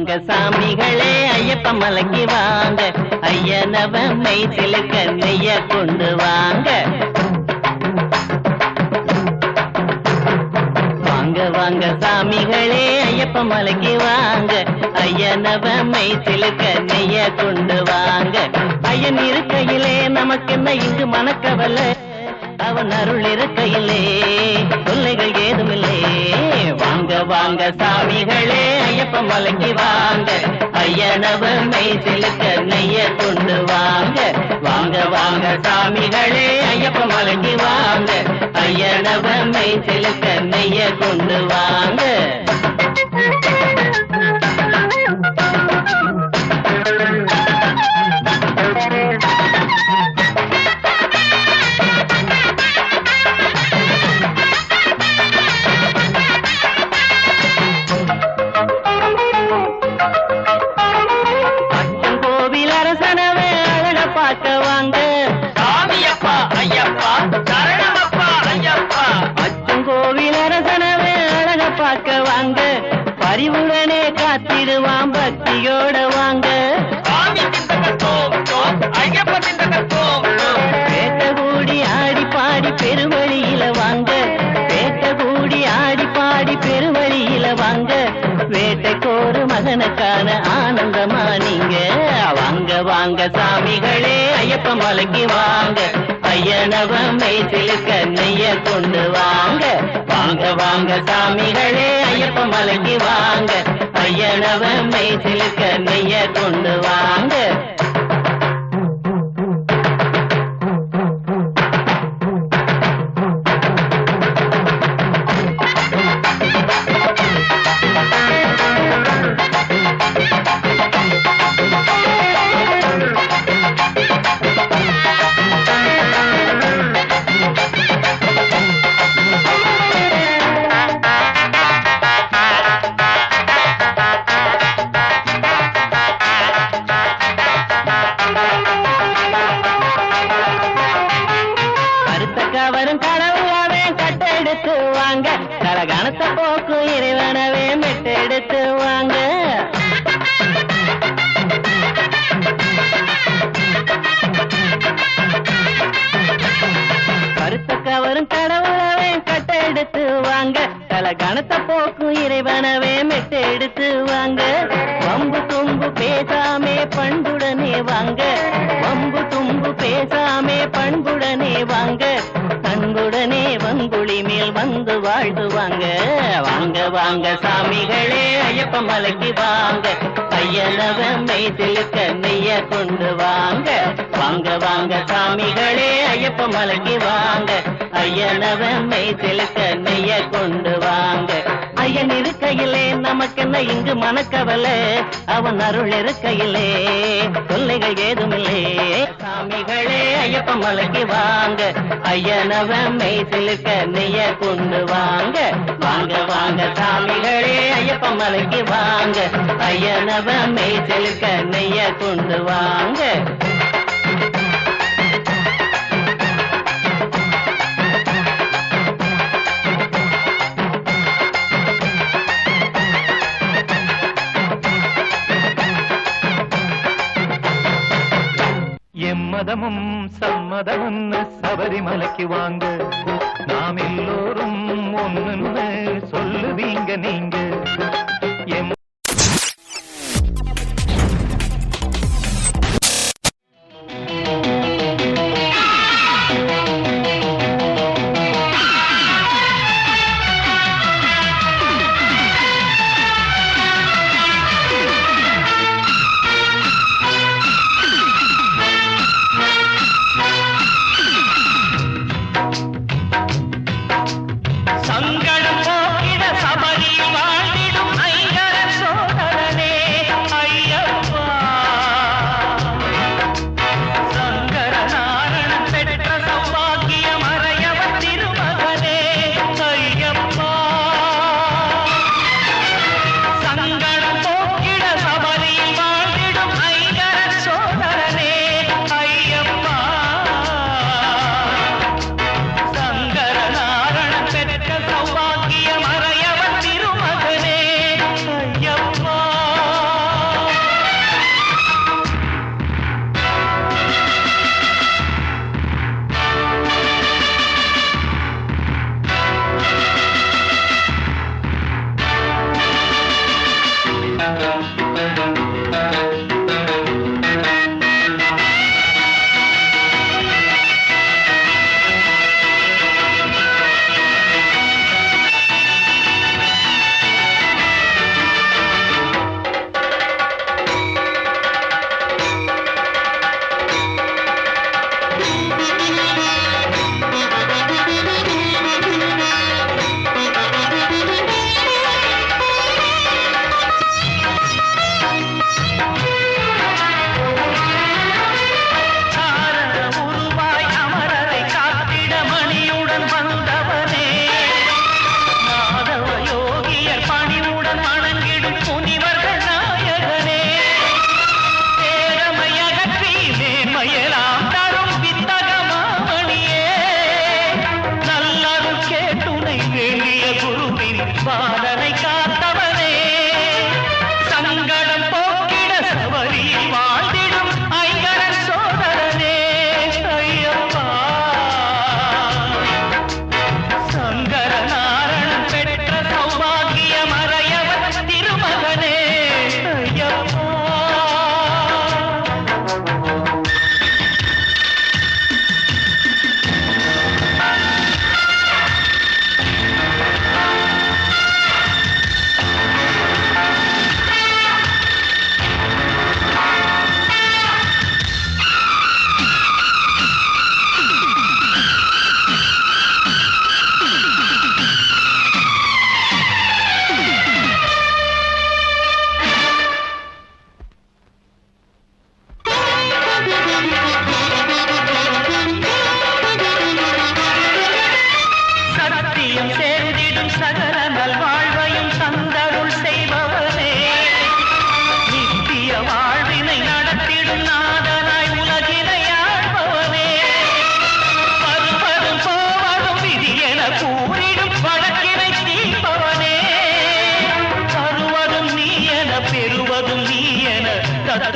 வாங்க சாமிகளே ஐயப்ப மலைக்கு வாங்க, ஐயனவ மெய் சிலுக்க நெய்ய கொண்டு வாங்க. வாங்க வாங்க சாமிகளே ஐயப்ப மலைக்கு வாங்க, ஐயனவ மெய் சிலுக்க நெய்ய கொண்டு வாங்க. ஐயன் இருக்கையிலே நமக்கு என்ன இங்கு மனக்கவலை, அவன் அருள் இருக்கையிலே தொல்லைகள் ஏதுமில்லை. வாங்க வாங்க சாமிகளே ஐயப்ப மலைக்கு வாங்க, ஐயனவ மெய் சிலுக்க நெய்ய கொண்டு வாங்க. வாங்க வாங்க சாமிகளே ஐயப்ப மலைக்கு வாங்க, ஐயனவ மெய் சிலுக்க நெய்ய கொண்டு வாங்க. பரிவுடனே காத்திடுவான் பக்தியோட வாங்க. பேட்ட கூடி ஆடி பாடி பெருவழியில வாங்க, பேட்ட கூடி ஆடி பாடி பெருவழியில வாங்க. வேட்டைக்கோரு மகனுக்கான ஆனந்தமா நீங்க. வாங்க வாங்க சாமிகளே ஐயப்ப மலைக்கு வாங்க, ஐயனவ மெய் சிலுக்க நெய்ய கொண்டு வாங்க. வாங்க வாங்க சாமிகளே ஐயப்ப மலைக்கு வாங்க, ஐயனவ மெய் சிலுக்க நெய்ய கொண்டு வாங்க. கணத்த போக்கு இறைவனவே மெட்டெடுத்து வாங்க. கருத்த கவரும் கடவுளவே கட்டெடுத்து வாங்க, தல கணத்த போக்கு இறைவனவே மெட்டெடுத்து வாங்க. வம்பு தும்பு பேசாமே பண்புடனே வாங்க, வம்பு தும்பு பேசாமே பண்புடனே வாங்க. அன்புடனே வங்குழி மேல் வந்து வாழ்த்துவாங்க. வாங்க வாங்க சாமிகளே ஐயப்ப மலைக்கு வாங்க, ஐயனவ மெய் சிலுக்க நெய்ய கொண்டு வாங்க. வாங்க வாங்க சாமிகளே ஐயப்ப மலைக்கு வாங்க, ஐயனவ மெய் சிலுக்க நெய்ய கொண்டு வாங்க. ஐயன் இருக்கையிலே நமக்கென்ன இங்கு மனக்கவலை, அவன் அருள் இருக்கையிலே தொல்லைகள் ஏதுமில்லை. சாமிகளே ஐயப்ப மலைக்கு வாங்க, ஐயனவ மெய் சிலுக்க நெய்ய கொண்டு வாங்க. வாங்க வாங்க சாமிகளே ஐயப்ப மலைக்கு வாங்க, ஐயனவ மெய் சிலுக்க நெய்ய கொண்டு வாங்க. எம்மதமும் சம்மதமும் சபரிமலைக்கு வாங்க, நாம் எல்லோரும் ஒண்ணுன்னு சொல்லுவீங்க நீங்க. சங்கடம் போக்கிட சபரி வாழ்ந்திடும்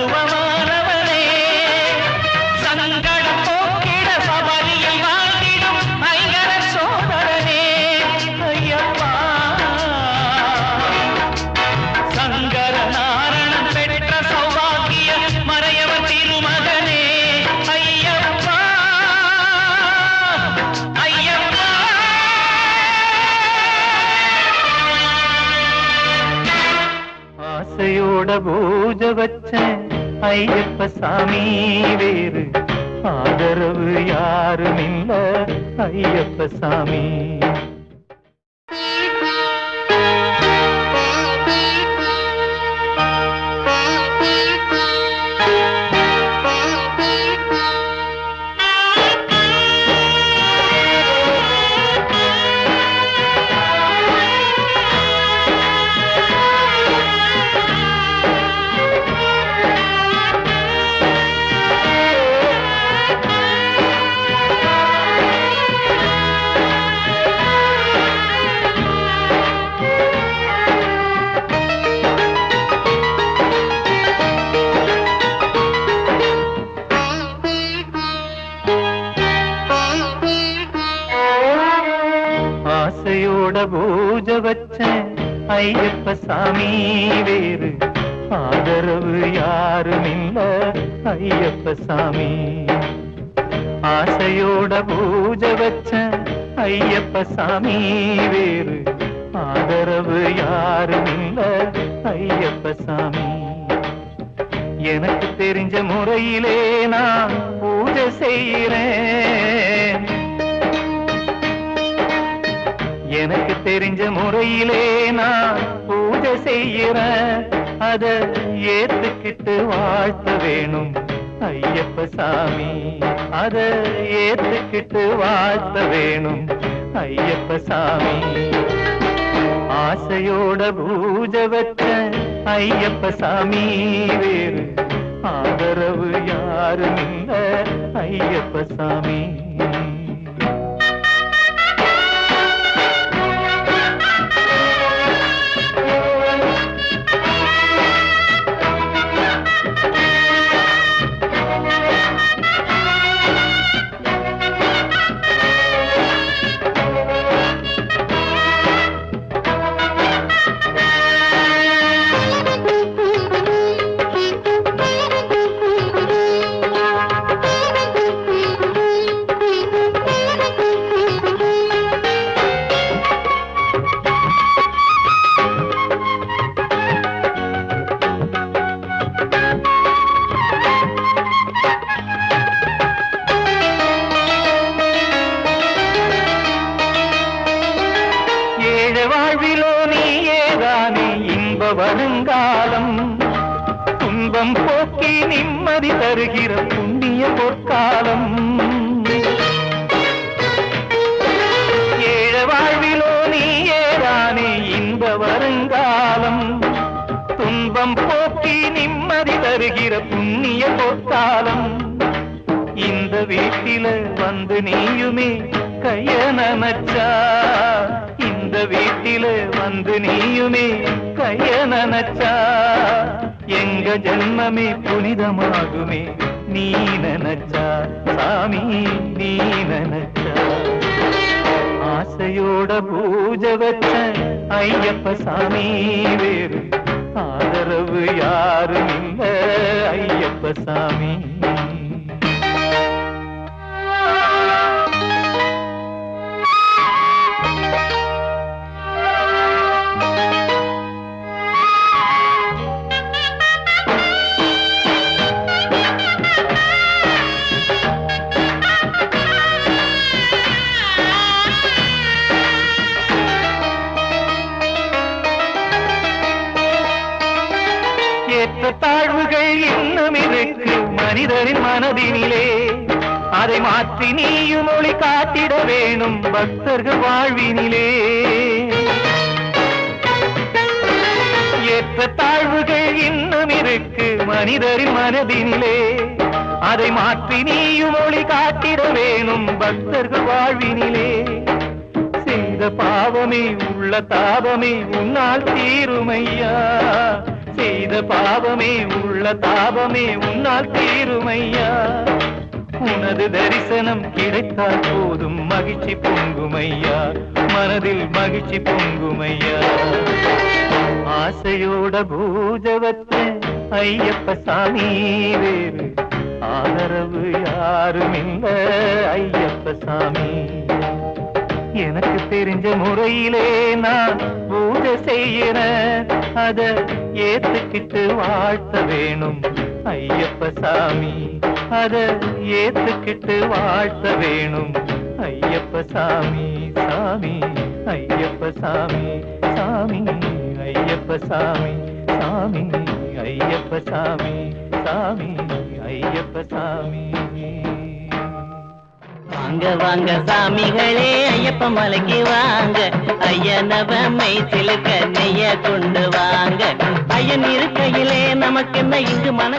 பருவமானவனே சங்கடம் போக்கிட சபரியில் வாழ்ந்திடும் ஐங்கர சோதரனே ஐயப்பா சங்கர நாரணன் பெற்ற சௌபாகிய மறையவர் திருமகனே ஐயப்பா ஐயப்பா ஆசையோட பூஜை வச்சேன் ஐயப்ப சாமி வேறு ஆதரவு யாரும் இல்ல ஐயப்ப சாமி ஆசையோட பூஜை வச்சேன் ஐயப்ப சாமி வேறு ஆதரவு யாரும் இல்ல ஐயப்ப சாமி ஆசையோட பூஜை வச்சேன் ஐயப்ப சாமி வேறு ஆதரவு யாரும் இல்ல ஐயப்ப சாமி எனக்கு தெரிஞ்ச முறையிலே நான் பூஜை செய்கிறேன் எனக்கு தெரிஞ்ச முறையிலே நான் பூஜை செய்கிறேன் அத ஏத்துக்கிட்டு வாழ்த்த வேணும் ஐயப்ப சாமி அத ஏத்துக்கிட்டு வாழ்த்த வேணும் ஐயப்ப சாமி ஆசையோட பூஜை வச்ச ஐயப்ப சாமி வேறு ஆதரவு யாரும் இல்ல ஐயப்ப சாமி வாழ்விலோ நீயேதானே இன்ப வருங்காலம் துன்பம் போக்கி நிம்மதி தருகிற புண்ணிய பொற்காலம் ஏழ வாழ்விலோ நீயேதானே இன்ப வருங்காலம் துன்பம் போக்கி நிம்மதி தருகிற புண்ணிய பொற்காலம் இந்த வீட்டில வந்து நீயுமே கைய நனச்சா இந்த வீட்டில வந்து நீயுமே கைய நனச்சா எங்க ஜென்மமே புனிதமாகுமே நீ நனச்சா சாமி நீ நனச்சா ஆசையோட பூஜை வச்ச ஐயப்ப சாமி வேறு ஆதரவு யாரும் இல்ல ஐயப்ப சாமி ஏற்ற தாழ்வுகள் இன்னும் இருக்கு மனிதரின் மனதினிலே அதை மாற்றி நீயும் ஒளி காட்டிட வேணும் பக்தர்கள் வாழ்வினிலே ஏற்ற தாழ்வுகள் இன்னும் இருக்கு மனிதரின் மனதினிலே அதை மாற்றி நீயும் ஒளி காட்டிட வேணும் பக்தர்கள் வாழ்வினிலே செய்த பாவமே உள்ள தாபமே உன்னால் தீருமையா செய்த பாவமே உள்ள உள்ள தாபமே உன்னால் தீருமையா உனது தரிசனம் கிடைத்தால் போதும் மகிழ்ச்சி பொங்குமையா மனதில் மகிழ்ச்சி பொங்குமையா ஆசையோட பூஜவத்த ஐயப்ப சாமி வேறு ஆதரவு யாருமில்ல ஐயப்ப சாமி எனக்கு தெரிஞ்ச முறையிலே நான் பூஜை செய்யற அத ஏத்துக்கிட்டு வாழ்த்த வேணும் ஐயப்ப சாமி அத ஏத்துக்கிட்டு வாழ்த்த வேணும் ஐயப்ப சாமி சாமி ஐயப்ப சாமி சாமி ஐயப்ப சாமி சாமி ஐயப்ப சாமி சாமி ஐயப்ப சாமி வாங்க வாங்க சாமிகளே ஐயப்ப மலைக்கு வாங்க ஐயனவ மைசிலுக்க நெய்ய கொண்டு வாங்க ஐயன் இருக்கையிலே நமக்கு என்ன இங்கு மன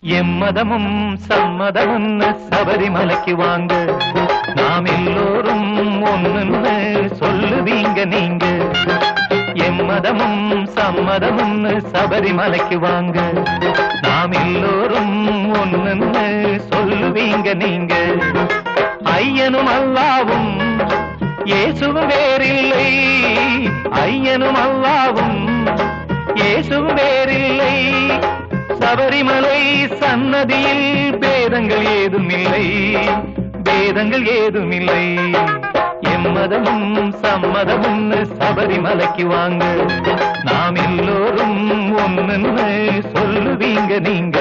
எம்மதமும் சம்மதமுன்னு சபரிமலைக்கு வாங்க நாம் எல்லோரும் ஒண்ணுன்னு சொல்லுவீங்க நீங்க எம்மதமும் சம்மதமுன்னு சபரிமலைக்கு வாங்க நாம் எல்லோரும் ஒண்ணுன்னு சொல்லுவீங்க நீங்க ஐயனும் அல்லாவும் இயேசுவும் வேறில்லை ஐயனும் அல்லாவும் இயேசுவும் வேறில்லை சபரிமலை சன்னதியில் பேதங்கள் ஏதுமில்லை பேதங்கள் ஏதுமில்லை எம்மதமும் சம்மதமும் சபரிமலைக்கு வாங்க நாம் எல்லோரும் ஒண்ணுன்னு சொல்லுவீங்க நீங்க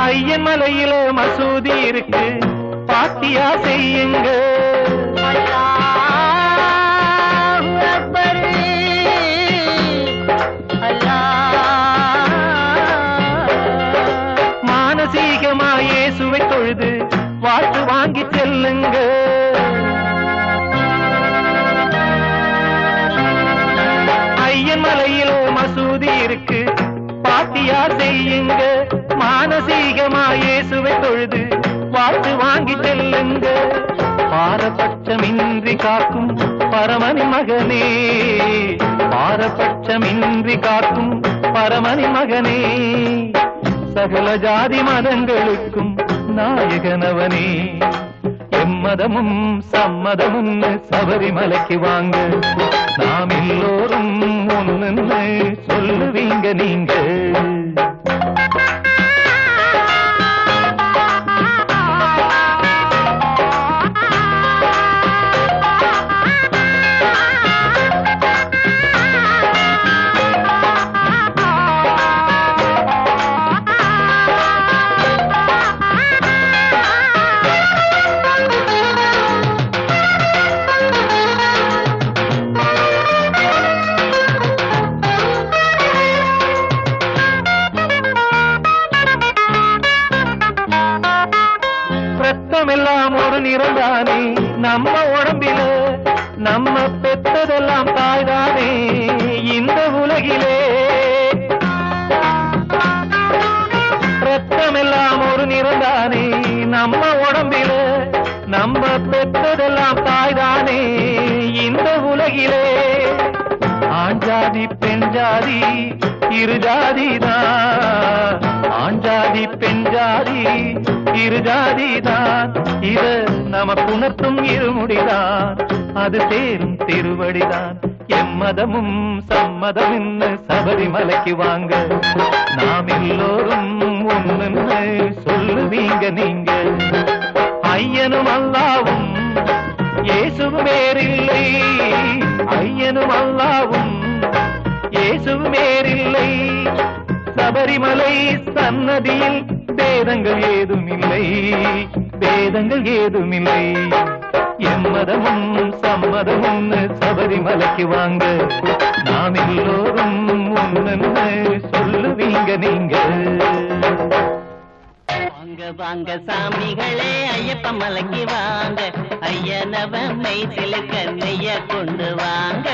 ஐயன் மலையில மசூதி இருக்கு பாத்தியா செய்யுங்க மானசீகமா இயேசுவை தொழுது வாழ்த்து வாங்கி செல்லுங்க ஐயன் மலையில மசூதி இருக்கு பாத்தியா செய்யுங்க மானசீகமா இயேசுவை தொழுது வாழ்த்து வாங்கி செல்லுங்க பாரபட்சமின்றி காக்கும் பரமனி மகனே பாரபட்சமின்றி காக்கும் பரமனி மகனே சகல ஜாதி மதங்களுக்கும் நாயகனவனே எம்மதமும் சம்மதமும் சபரிமலைக்கு வாங்க நாம் எல்லோரும் ஒண்ணுன்னு சொல்லுவீங்க நீங்க எல்லாம் ஒரு நிறந்தானே நம்ம உடம்பில நம்ம பெற்றதெல்லாம் தாய்தானே இந்த உலகிலே ரத்தமெல்லாம் ஒரு நிறந்தானே நம்ம உடம்பில நம்ம பெற்றதெல்லாம் தாய்தானே இந்த உலகிலே ஆண் ஜாதி பெண் ஜாதி இரு ஜாதிதான் ஆண் ஜாதி பெண் ஜாதி இரு ஜாதிதான் இத நமக்கு உணர்த்தும் இருமுடிதான் அது சேரும் திருவடிதான் எம்மதமும் சம்மதம் என்று சபரிமலைக்கு வாங்க நாம் எல்லோரும் ஒண்ணுன்னு சொல்லுவீங்க நீங்க ஐயனும் அல்லாவும் இயேசுவும் வேறில்லை ஐயனும் அல்லாவும் இயேசுவும் வேறில்லை சபரிமலை சன்னதியில் பேதங்கள் ஏதுமில்லை பேதங்கள் ஏதுமில்லை எம்மதமும் சம்மதமும் சபரிமலைக்கு வாங்க நாம் எல்லோரும் ஒண்ணுன்னு சொல்லுவீங்க நீங்க வாங்க வாங்க சாமிகளே ஐயப்ப மலைக்கு வாங்க ஐயனவ மெய் சிலுக்க நெய்ய கொண்டு வாங்க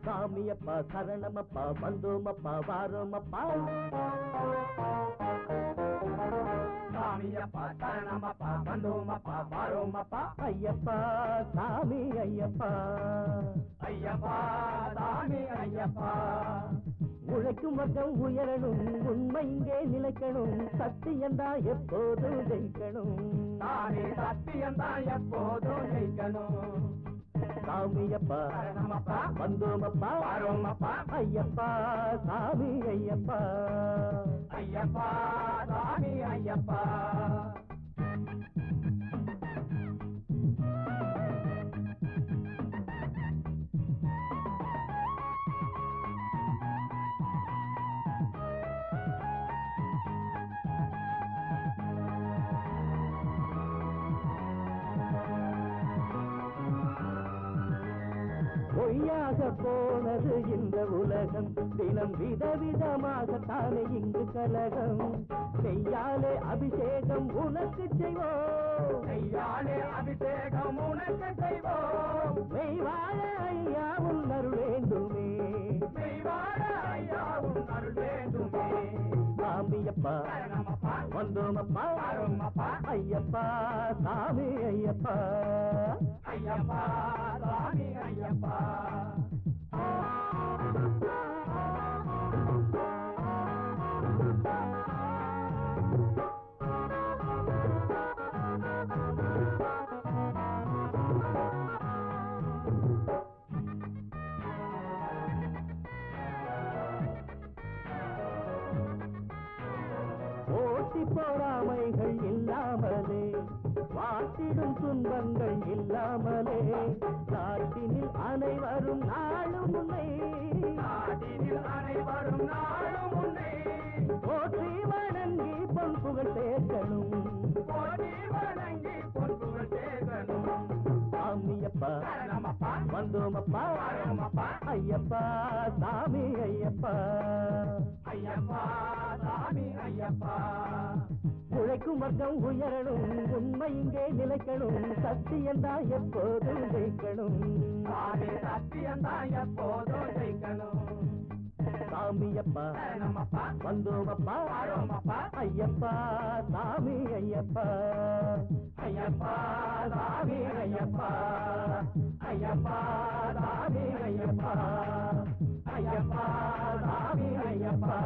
சாமியப்பா சரணமப்பா வந்தோமப்பா வாரோமப்பா சாமியப்பா சரணமப்பா வந்தோமப்பா வாரோமப்பா ஐயப்பா சாமி ஐயப்பா ஐயப்பா சாமி ஐயப்பா உழைக்கும் வர்க்கம் உயரணும் உண்மை இங்கே நிலைக்கணும் சத்தியந்தான் எப்போதும் ஜெயிக்கணும் நானே சத்தியந்தான் எப்போதும் ஜெயிக்கணும் சாமியப்பா சரணமப்பா வந்தோமப்பா வாரோமப்பா ஐயப்பா சாமி ஐயப்பா ஐயப்பா சாமி ஐயப்பா பொய்யாக போனது இந்த உலகம் தினம் விதவிதமாகத்தானே இங்கு கலகம் செய்யாலே அபிஷேகம் உனக்கு செய்வோம் செய்யாலே அபிஷேகம் உனக்கு செய்வோம் மெய்வாழ ஐயா உன் அருள் வேண்டுமே மெய்வாழ ஐயா உன் அருள் வேண்டுமே சாமியப்பா வந்தோமப்பா வாரோமப்பா ஐயப்பா சாமி ஐயப்பா ஐயப்பா சாமி ஐயப்பா போட்டி போடாமைகள் இல்லாமலே வாட்டிடும் துன்பங்கள் இல்லாமலே நாட்டினில் அனைவரும் நாளும் உன்னை நாட்டினில் அனைவரும் நாளும் உன்னை போற்றி வணங்கி பொன் புகழ் சேர்க்கணும் போற்றி வணங்கி பொன் புகழ் சேர்க்கணும் சாமியப்பா சரணமப்பா வந்தோமப்பா வாரோமப்பா ஐயப்பா சாமி ஐயப்பா ஐயப்பா சாமி ஐயப்பா உழைக்கும் வர்க்கம் உயரணும் உண்மை இங்கே நிலைக்கணும் சத்தியந்தான் எப்போதும் ஜெயிக்கணும் சத்தியந்தான் எப்போதும் ஜெயிக்கணும் சாமியப்பா சரணமப்பா வந்தோமப்பா வாரோமப்பா ஐயப்பா சாமி ஐயப்பா ஐயப்பா சாமி ஐயப்பா ஐயப்பா சாமி ஐயப்பா ஐயப்பா சாமி ஐயப்பா